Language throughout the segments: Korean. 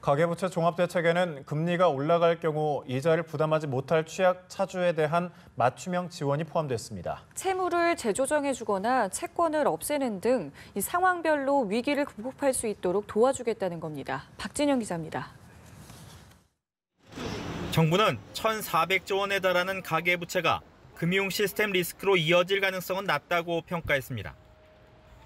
가계부채 종합대책에는 금리가 올라갈 경우 이자를 부담하지 못할 취약 차주에 대한 맞춤형 지원이 포함됐습니다. 채무를 재조정해주거나 채권을 없애는 등 이 상황별로 위기를 극복할 수 있도록 도와주겠다는 겁니다. 박진영 기자입니다. 정부는 1,400조 원에 달하는 가계부채가 금융 시스템 리스크로 이어질 가능성은 낮다고 평가했습니다.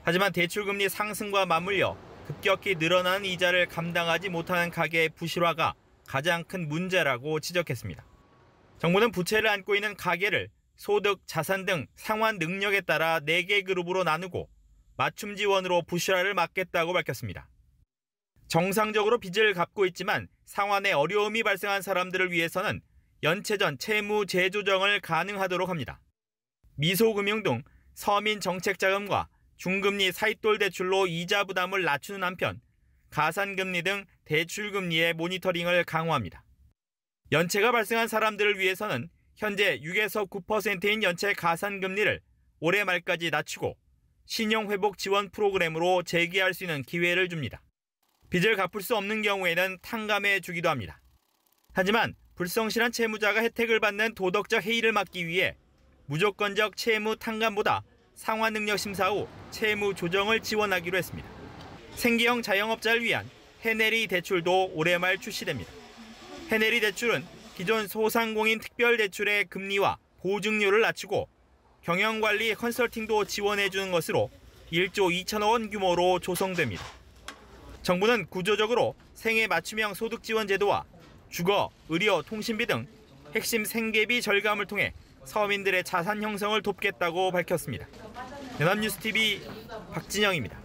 하지만 대출금리 상승과 맞물려 급격히 늘어나는 이자를 감당하지 못하는 가계의 부실화가 가장 큰 문제라고 지적했습니다. 정부는 부채를 안고 있는 가계를 소득, 자산 등 상환 능력에 따라 4개 그룹으로 나누고 맞춤 지원으로 부실화를 막겠다고 밝혔습니다. 정상적으로 빚을 갚고 있지만 상환에 어려움이 발생한 사람들을 위해서는 연체 전 채무 재조정을 가능하도록 합니다. 미소금융 등 서민 정책자금과 중금리 사이돌 대출로 이자 부담을 낮추는 한편 가산금리 등 대출금리의 모니터링을 강화합니다. 연체가 발생한 사람들을 위해서는 현재 6에서 9%인 연체 가산금리를 올해 말까지 낮추고 신용회복 지원 프로그램으로 재개할 수 있는 기회를 줍니다. 빚을 갚을 수 없는 경우에는 탕감해 주기도 합니다. 하지만 불성실한 채무자가 혜택을 받는 도덕적 해이를 막기 위해 무조건적 채무 탕감보다 상환 능력 심사 후 채무 조정을 지원하기로 했습니다. 생계형 자영업자를 위한 해내리 대출도 올해 말 출시됩니다. 해내리 대출은 기존 소상공인 특별대출의 금리와 보증료를 낮추고 경영관리 컨설팅도 지원해주는 것으로 1조 2천억 원 규모로 조성됩니다. 정부는 구조적으로 생애 맞춤형 소득 지원 제도와 주거, 의료, 통신비 등 핵심 생계비 절감을 통해 서민들의 자산 형성을 돕겠다고 밝혔습니다. 연합뉴스TV 박진영입니다.